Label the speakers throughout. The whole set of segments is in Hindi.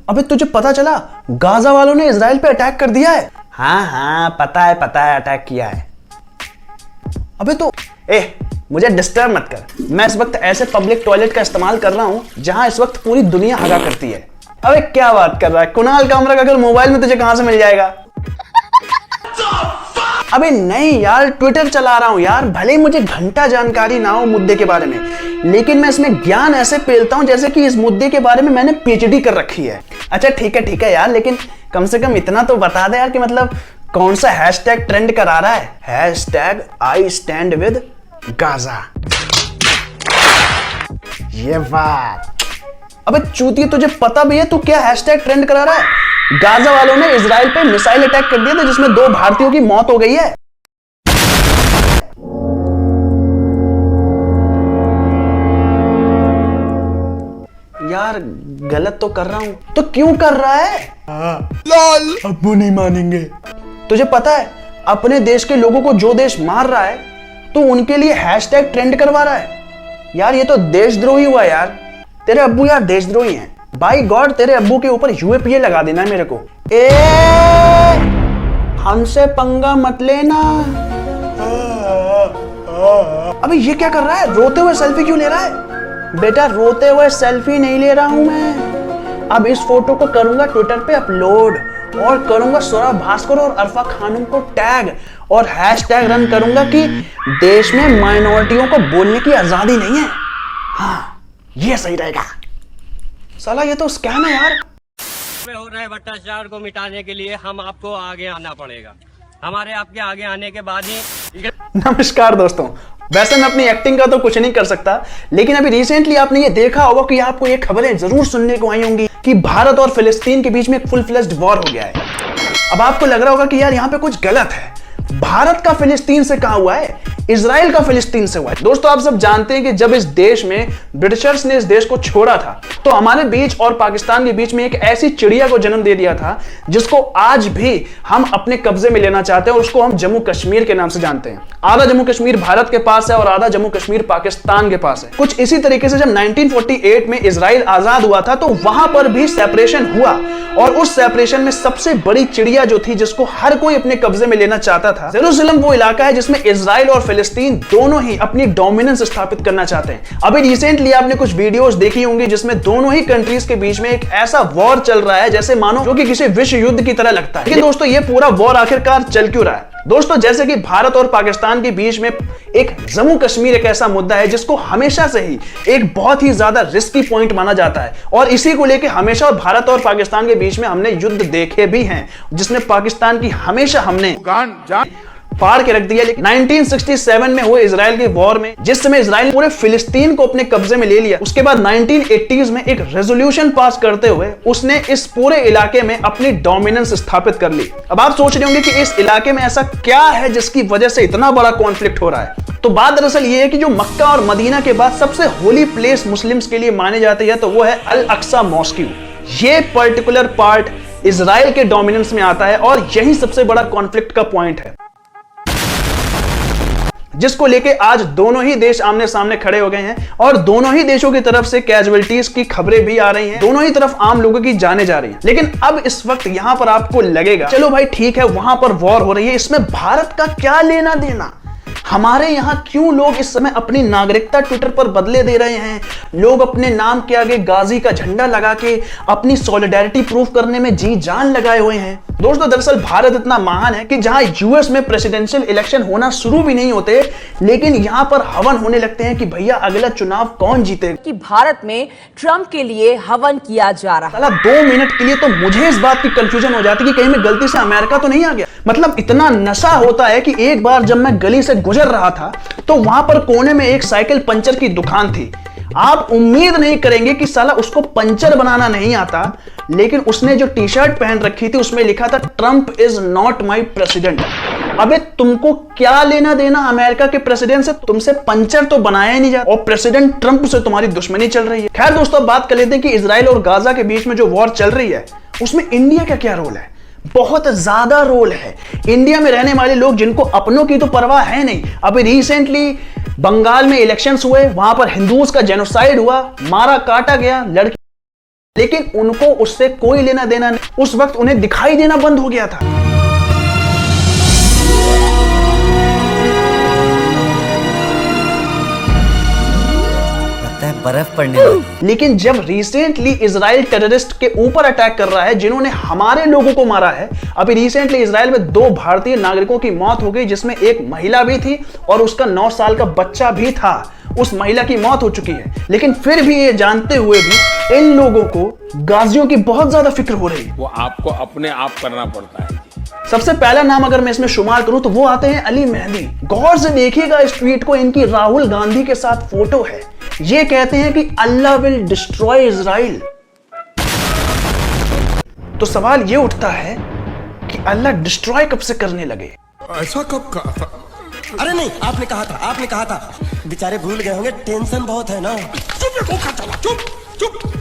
Speaker 1: अबे तुझे पता चला गाजा वालों ने इजराइल पे अटैक कर दिया है।
Speaker 2: हाँ पता है अटैक किया है।
Speaker 1: अबे तो
Speaker 2: मुझे डिस्टर्ब मत कर। मैं इस वक्त ऐसे पब्लिक टॉयलेट का इस्तेमाल कर रहा हूं जहां इस वक्त पूरी दुनिया हगा करती है।
Speaker 1: अबे क्या बात कर रहा है, कुणाल कामरा का अगर मोबाइल में तुझे कहां से मिल जाएगा। अबे नहीं यार, ट्विटर चला रहा हूं यार। भले ही मुझे घंटा जानकारी ना हो मुद्दे के बारे में, लेकिन मैं इसमें ज्ञान ऐसे पेलता हूं जैसे कि इस मुद्दे के बारे में मैंने पीएचडी कर रखी है।
Speaker 2: अच्छा ठीक है यार, लेकिन कम से कम इतना तो बता दे यार कि मतलब कौन सा हैशटैग ट्रेंड करा रहा है।
Speaker 1: Hashtag I stand with Gaza.
Speaker 2: ये बात।
Speaker 1: अबे चूतिया, तुझे पता भी है तू क्या हैशटैग ट्रेंड करा रहा है। गाजा वालों ने इजराइल पे मिसाइल अटैक कर दिया था जिसमें 2 भारतीयों की मौत हो गई है।
Speaker 2: यार गलत तो कर रहा हूं।
Speaker 1: तो क्यों कर रहा है?
Speaker 2: लाल अब्बू नहीं मानेंगे।
Speaker 1: तुझे पता है अपने देश के लोगों को जो देश मार रहा है तो उनके लिए हैशटैग ट्रेंड करवा रहा है। यार ये तो देशद्रोही हुआ यार। तेरे अब्बू यार देशद्रोही हैं। बाई गॉड, तेरे अब्बू के ऊपर यूएपीए लगा देना है मेरे को। हमसे पंगा मत लेना। अबे ये क्या कर रहा है, रोते हुए सेल्फी क्यों ले रहा है? बेटा रोते हुए सेल्फी नहीं ले रहा हूं मैं। अब इस फोटो को करूंगा ट्विटर पे अपलोड और करूंगा सौरभ भास्कर और अरफा खानम को टैग और हैशटैग रन करूंगा कि देश में माइनॉरिटियों को बोलने की आजादी नहीं है। हाँ ये सही रहेगा। साला ये तो स्कैम है यार।
Speaker 3: हो रहे भ्रष्टाचार को मिटाने के लिए हम आपको आगे आना पड़ेगा। हमारे आपके आगे आने के बाद ही।
Speaker 1: नमस्कार दोस्तों, वैसे मैं अपनी एक्टिंग का तो कुछ नहीं कर सकता, लेकिन अभी रिसेंटली आपने ये देखा होगा कि आपको ये खबरें जरूर सुनने को आई होंगी कि भारत और फिलिस्तीन के बीच में एक फुल फ्लेज्ड वॉर हो गया है। अब आपको लग रहा होगा कि यार यहाँ पे कुछ गलत है। भारत का फिलिस्तीन से कहां हुआ है, इजराइल का फिलिस्तीन से हुआ है। दोस्तों आप सब जानते हैं कि जब इस देश में ब्रिटिशर्स ने इस देश को छोड़ा था तो हमारे बीच और पाकिस्तान के बीच में एक ऐसी चिड़िया को जन्म दे दिया था जिसको आज भी हम अपने कब्जे में लेना चाहते हैं और उसको हम जम्मू कश्मीर के नाम से जानते हैं। आधा जम्मू कश्मीर भारत के पास है और आधा जम्मू कश्मीर पाकिस्तान के पास है। कुछ इसी तरीके से जब 1948 में इजराइल आजाद हुआ था तो वहां पर भी सेपरेशन हुआ और उस सेपरेशन में सबसे बड़ी चिड़िया जो थी जिसको हर कोई अपने कब्जे में लेना चाहता था, जेरूसलम वो इलाका है जिसमें इजराइल और फिलिस्तीन दोनों ही अपनी डोमिनेंस स्थापित करना चाहते हैं। अभी रिसेंटली आपने कुछ वीडियोस देखी होंगी जिसमें दोनों ही कंट्रीज के बीच में एक ऐसा वॉर चल रहा है जैसे मानो जो कि किसी विश्व युद्ध की तरह लगता है। लेकिन दोस्तों ये पूरा वॉर आखिरकार चल क्यों रहा है? दोस्तों जैसे कि भारत और पाकिस्तान के बीच में एक जम्मू कश्मीर एक ऐसा मुद्दा है जिसको हमेशा से ही एक बहुत ही ज्यादा रिस्की पॉइंट माना जाता है और इसी को लेकर हमेशा भारत और पाकिस्तान के बीच में हमने युद्ध देखे भी हैं जिसमें पाकिस्तान की हमेशा हमने फाड़ के रख दिया। लेकिन 1967 में हुए इजराइल के वॉर में जिस समय इजराइल ने पूरे फिलिस्तीन को अपने कब्जे में ले लिया, उसके बाद 1980s में एक रेजोल्यूशन पास करते हुए उसने इस पूरे इलाके में अपनी डोमिनेंस स्थापित कर ली। अब आप सोच रहे होंगे कि इस इलाके में ऐसा क्या है जिसकी वजह से इतना बड़ा कॉन्फ्लिक्ट हो रहा है। तो बात दरअसल ये है कि जो मक्का और मदीना के बाद सबसे होली प्लेस मुस्लिम्स के लिए मानी जाती है तो वो है अल अक्सा मॉस्क्यू। ये पर्टिकुलर पार्ट इजराइल के डोमिनेंस में आता है और यही सबसे बड़ा कॉन्फ्लिक्ट का पॉइंट है जिसको लेके आज दोनों ही देश आमने सामने खड़े हो गए हैं और दोनों ही देशों की तरफ से कैजुअलिटीज की खबरें भी आ रही हैं। दोनों ही तरफ आम लोगों की जाने जा रही हैं। लेकिन अब इस वक्त यहां पर आपको लगेगा चलो भाई ठीक है, वहां पर वॉर हो रही है, इसमें भारत का क्या लेना देना? हमारे यहां क्यों लोग इस समय अपनी नागरिकता ट्विटर पर बदले दे रहे हैं? लोग अपने नाम के आगे गाजी का झंडा लगा के अपनी सॉलिडेरिटी प्रूफ करने में जी जान लगाए हुए हैं। दोस्तों दरअसल भारत इतना महान है कि जहां यूएस में प्रेसिडेंशियल इलेक्शन होना शुरू भी नहीं होते लेकिन यहां पर हवन होने लगते हैं कि भैया अगला चुनाव कौन जीतेगा।
Speaker 4: कि भारत में ट्रंप के लिए हवन किया जा रहा है।
Speaker 1: 2 मिनट के लिए तो मुझे इस बात की कंफ्यूजन हो जाती कि कहीं मैं गलती से अमेरिका तो नहीं आ गया। मतलब इतना नशा होता है कि एक बार जब मैं गली से गुजर रहा था तो वहां पर कोने में एक साइकिल पंचर की दुकान थी। आप उम्मीद नहीं करेंगे कि साला उसको पंचर बनाना नहीं आता, लेकिन उसने जो टी शर्ट पहन रखी थी उसमें लिखा था Trump is not my president. अबे तुमको क्या लेना देना अमेरिका के प्रेसिडेंट से? तुमसे पंचर तो बनाया ही नहीं जाता और प्रेसिडेंट ट्रंप से तुम्हारी दुश्मनी चल रही है। खैर दोस्तों बात कर लेते हैं कि इजराइल और गाजा के बीच में जो वॉर चल रही है उसमें इंडिया का क्या रोल है? बहुत ज्यादा रोल है। इंडिया में रहने वाले लोग जिनको अपनों की तो परवाह है नहीं। अभी रिसेंटली बंगाल में इलेक्शंस हुए, वहां पर हिंदूज का जेनोसाइड हुआ, मारा काटा गया, लड़की लेकिन उनको उससे कोई लेना देना नहीं। उस वक्त उन्हें दिखाई देना बंद हो गया था।
Speaker 2: बर्फ पड़ने लगी।
Speaker 1: लेकिन जब रिसेंटली इजराइल टेररिस्ट के ऊपर अटैक कर रहा है जिन्होंने हमारे लोगों को मारा है, अभी रिसेंटली इजराइल में 2 भारतीय नागरिकों की मौत हो गई, जिसमें एक महिला भी थी और उसका 9 साल का बच्चा भी था। उस महिला की मौत हो चुकी है, लेकिन फिर भी ये जानते हुए भी इन लोगों को गाजियों की बहुत ज्यादा फिक्र हो रही है।
Speaker 5: वो आपको अपने आप करना पड़ता है।
Speaker 1: सबसे पहला नाम अगर मैं इसमें शुमार करूं तो वो आते हैं अली मेहदी। गौर से देखिएगा इस ट्वीट को, इनकी राहुल गांधी के साथ फोटो है। ये कहते हैं कि अल्लाह विल डिस्ट्रॉय इजराइल। तो सवाल ये उठता है कि अल्लाह डिस्ट्रॉय कब से करने लगे?
Speaker 6: ऐसा कब कहा था?
Speaker 7: अरे नहीं, आपने कहा था। बेचारे भूल गए होंगे, टेंशन बहुत है ना।
Speaker 6: चुप।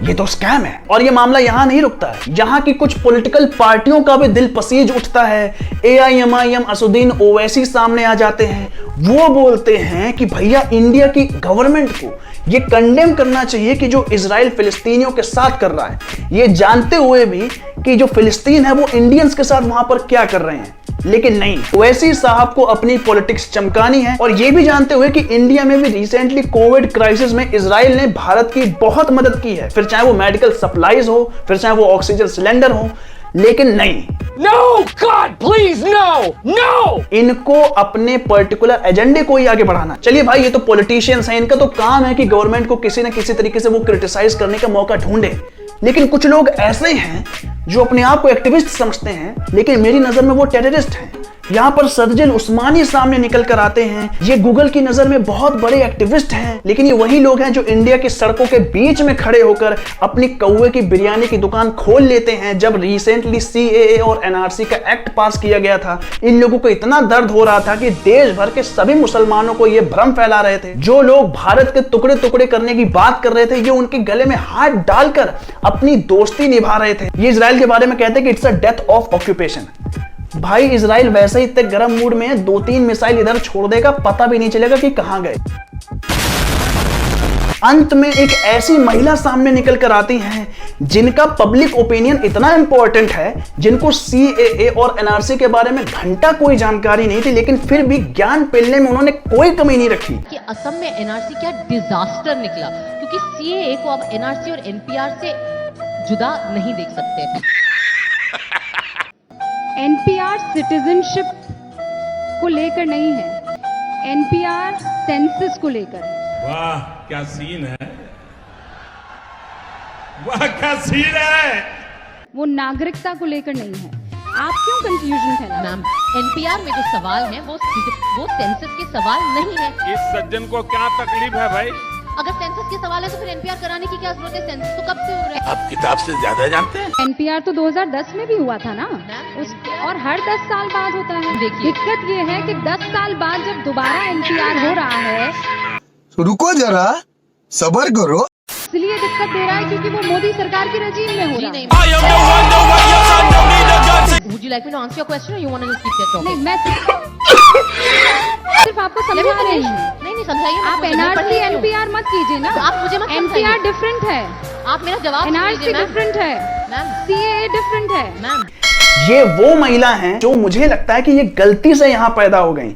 Speaker 1: ये तो स्कैम है। और ये मामला यहां नहीं रुकता है, यहां की कुछ पॉलिटिकल पार्टियों का भी दिल पसीज उठता है। AIMIM असुद्दीन ओवैसी सामने आ जाते हैं। वो बोलते हैं कि भैया इंडिया की गवर्नमेंट को ये कंडेम करना चाहिए कि जो इजराइल फिलिस्तीनियों के साथ कर रहा है, ये जानते हुए भी कि जो फिलिस्तीन है वो इंडियंस के साथ वहां पर क्या कर रहे हैं। लेकिन नहीं, ओवैसी साहब को अपनी पॉलिटिक्स चमकानी है, और ये भी जानते हुए कि इंडिया में भी रिसेंटली कोविड क्राइसिस में इजराइल ने भारत की बहुत मदद की है, फिर चाहे वो मेडिकल सप्लाईज हो, फिर चाहे वो ऑक्सीजन सिलेंडर हो। लेकिन नहीं,
Speaker 8: No, God, please, no.
Speaker 1: इनको अपने पर्टिकुलर एजेंडे को ही आगे बढ़ाना। चलिए भाई, ये तो पॉलिटिशियंस हैं, इनका तो काम है कि गवर्नमेंट को किसी न किसी तरीके से वो क्रिटिसाइज करने का मौका ढूंढे। लेकिन कुछ लोग ऐसे हैं जो अपने आप को एक्टिविस्ट समझते हैं, लेकिन मेरी नजर में वो टेररिस्ट हैं। यहाँ पर सर्जिल उस्मानी सामने निकल कर आते हैं, ये गूगल की नजर में बहुत बड़े एक्टिविस्ट हैं, लेकिन ये वही लोग हैं जो इंडिया की सड़कों के बीच में खड़े होकर अपनी कौवे की बिरयानी की दुकान खोल लेते हैं। जब रिसेंटली CAA और NRC का एक्ट पास किया गया था, इन लोगों को इतना दर्द हो रहा था कि देश भर के सभी मुसलमानों को ये भ्रम फैला रहे थे। जो लोग भारत के टुकड़े टुकड़े करने की बात कर रहे थे, ये उनके गले में हाथ डालकर अपनी दोस्ती निभा रहे थे। ये इजराइल के बारे में कहते हैं कि it's a death of occupation. भाई इजराइल वैसे ही इतने गर्म मूड में है, 2-3 मिसाइल इधर छोड़ देगा, पता भी नहीं चलेगा कि कहां गए। अंत में एक ऐसी महिला सामने निकल कर आती हैं जिनका पब्लिक ओपिनियन इतना इंपॉर्टेंट है, जिनको CAA और NRC के बारे में घंटा कोई जानकारी नहीं थी, लेकिन फिर भी ज्ञान पेलने में उन्होंने कोई कमी नहीं रखी।
Speaker 9: कि असम में NRC क्या डिजास्टर निकला, क्योंकि CAA को अब NRC और NPR से जुदा नहीं देख सकते।
Speaker 10: NPR सिटीजनशिप को लेकर नहीं है, NPR सेंसस को लेकर।
Speaker 5: वाह क्या सीन है, वाह क्या सीन है।
Speaker 10: वो नागरिकता को लेकर नहीं है। आप क्यों कंफ्यूजन फैला?
Speaker 9: मैम, NPR में जो सवाल है वो सेंसस के सवाल नहीं है।
Speaker 5: इस सज्जन को क्या तकलीफ है भाई?
Speaker 9: अगर सेंसस के सवाल है तो फिर NPR कराने की क्या जरूरत है? सेंसस तो कब से हो रहा है?
Speaker 6: आप किताब से ज्यादा जानते हैं।
Speaker 10: NPR तो 2010 में भी हुआ था ना, और हर 10 साल बाद होता है।
Speaker 9: देखिए,
Speaker 10: दिक्कत ये है कि 10 साल बाद जब दोबारा NPR हो रहा है,
Speaker 6: रुको जरा, सब्र करो।
Speaker 10: इसलिए दिक्कत दे रहा है क्योंकि वो मोदी सरकार की रजीम में हो रहा है।
Speaker 9: Would you like me to answer your question or you want to just keep that talking?
Speaker 10: नहीं, मैं सिर्फ आपको समझा रही हूँ।
Speaker 9: नहीं समझाइए।
Speaker 10: आप NRC NPR मत कीजिए ना।
Speaker 9: तो आप मुझे मत
Speaker 10: NPR डिफरेंट है,
Speaker 9: आप मेरा जवाब
Speaker 10: NRC डिफरेंट है,
Speaker 9: मैम।
Speaker 10: CAA डिफरेंट है।
Speaker 9: मैम,
Speaker 1: ये वो महिला हैं जो मुझे लगता है कि ये गलती से यहां पैदा हो गई,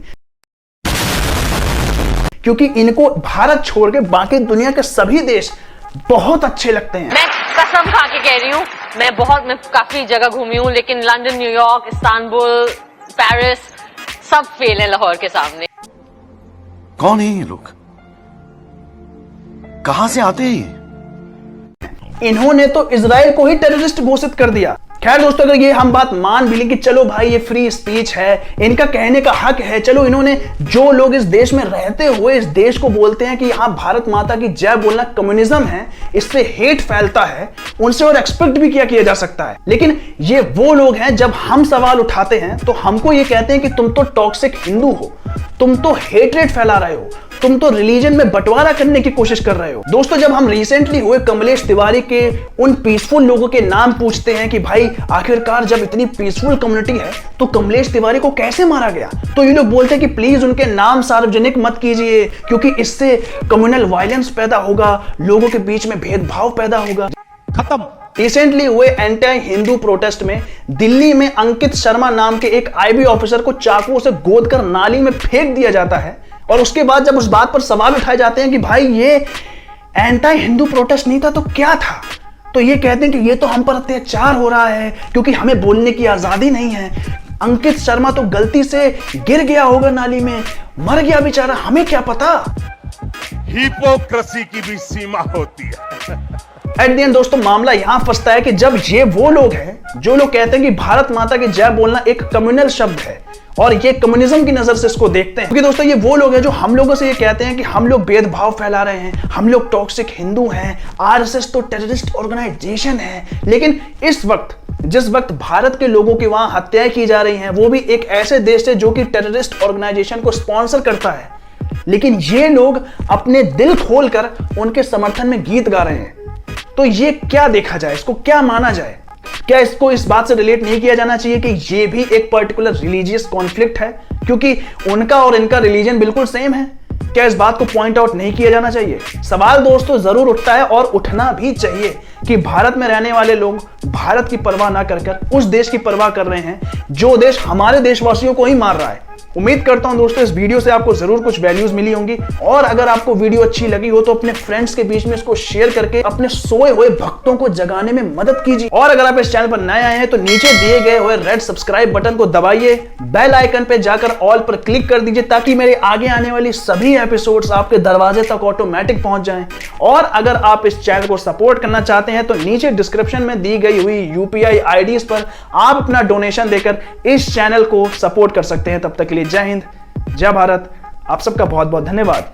Speaker 1: क्योंकि इनको भारत छोड़ के बाकी दुनिया के सभी देश बहुत अच्छे लगते हैं।
Speaker 11: मैं कसम खा के कह रही हूँ, मैं काफी जगह घूमी हूँ, लेकिन लंदन, न्यूयॉर्क, इस्तांबुल, पेरिस सब फेल है लाहौर के सामने।
Speaker 6: कौन है ये लोग, कहां से आते हैं?
Speaker 1: इन्होंने तो इजराइल को ही टेररिस्ट घोषित कर दिया। खैर दोस्तों, अगर ये हम बात मान भी लें कि चलो भाई ये फ्री स्पीच है, इनका कहने का हक है, चलो इन्होंने, जो लोग इस देश में रहते हुए इस देश को बोलते हैं कि यहाँ भारत माता की जय बोलना कम्युनिज्म है, इससे हेट फैलता है, उनसे और एक्सपेक्ट भी किया जा सकता है। लेकिन ये वो लोग हैं, जब हम सवाल उठाते हैं तो हमको ये कहते हैं कि तुम तो टॉक्सिक हिंदू हो, तुम तो हेट्रेड फैला रहे हो, तुम तो रिलीजन में बंटवारा करने की कोशिश कर रहे हो। दोस्तों, जब हम रिसेंटली हुए कमलेश तिवारी के उन पीसफुल लोगों के नाम पूछते हैं कि भाई आखिरकार जब इतनी पीसफुल कम्युनिटी है तो कमलेश तिवारी को कैसे मारा गया, तो ये लोग बोलते हैं कि प्लीज उनके नाम सार्वजनिक मत कीजिए क्योंकि इससे कम्युनल वायलेंस पैदा होगा, लोगों के बीच में भेदभाव पैदा होगा।
Speaker 7: खत्म।
Speaker 1: रिसेंटली हुए एंटी हिंदू प्रोटेस्ट में दिल्ली में अंकित शर्मा नाम के एक आईबी ऑफिसर को चाकुओं से गोदकर नाली में फेंक दिया जाता है और उसके बाद जब उस बात पर सवाल उठाए जाते हैं कि भाई ये एंटी हिंदू प्रोटेस्ट नहीं था तो क्या था, तो ये कहते हैं कि ये तो हम पर अत्याचार हो रहा है क्योंकि हमें बोलने की आजादी नहीं है। अंकित शर्मा तो गलती से गिर गया होगा नाली में, मर गया बेचारा, हमें क्या पता।
Speaker 5: हिपोक्रेसी की भी सीमा होती है।
Speaker 1: एट द एंड दोस्तों, मामला यहां फंसता है कि जब ये वो लोग हैं जो लोग कहते हैं कि भारत माता की जय बोलना एक कम्युनल शब्द है और ये कम्युनिज्म की नजर से इसको देखते हैं, क्योंकि दोस्तों ये वो लोग हैं जो हम लोगों से ये कहते हैं कि हम लोग भेदभाव फैला रहे हैं, हम लोग टॉक्सिक हिंदू हैं, आरएसएस तो टेररिस्ट ऑर्गेनाइजेशन है। लेकिन इस वक्त जिस वक्त भारत के लोगों की वहां हत्याएं की जा रही हैं, वो भी एक ऐसे देश से जो कि टेररिस्ट ऑर्गेनाइजेशन को स्पॉन्सर करता है, लेकिन ये लोग अपने दिल खोलकर उनके समर्थन में गीत गा रहे हैं। तो ये क्या देखा जाए, इसको क्या माना जाए? क्या इसको इस बात से रिलेट नहीं किया जाना चाहिए कि ये भी एक पर्टिकुलर रिलीजियस कॉन्फ्लिक्ट है क्योंकि उनका और इनका रिलीजन बिल्कुल सेम है? क्या इस बात को पॉइंट आउट नहीं किया जाना चाहिए? सवाल दोस्तों जरूर उठता है और उठना भी चाहिए कि भारत में रहने वाले लोग भारत की परवाह ना कर उस देश की परवाह कर रहे हैं जो देश हमारे देशवासियों को ही मार रहा है। उम्मीद करता हूं दोस्तों इस वीडियो से आपको जरूर कुछ वैल्यूज मिली होंगी और अगर आपको वीडियो अच्छी लगी हो तो अपने फ्रेंड्स के बीच में इसको शेयर करके अपने सोए हुए भक्तों को जगाने में मदद कीजिए। और अगर आप इस चैनल पर नए आए हैं तो नीचे दिए गए हुए रेड सब्सक्राइब बटन को दबाइए, बेल आइकन पे जाकर ऑल पर क्लिक कर दीजिए ताकि मेरे आगे आने वाली सभी एपिसोड्स आपके दरवाजे तक ऑटोमेटिक पहुंच जाएं। और अगर आप इस चैनल को सपोर्ट करना चाहते हैं तो नीचे डिस्क्रिप्शन में दी गई हुई यूपीआई आईडीज पर आप अपना डोनेशन देकर इस चैनल को सपोर्ट कर सकते हैं। तब तक के लिए जय हिंद, जय भारत, आप सबका बहुत बहुत धन्यवाद।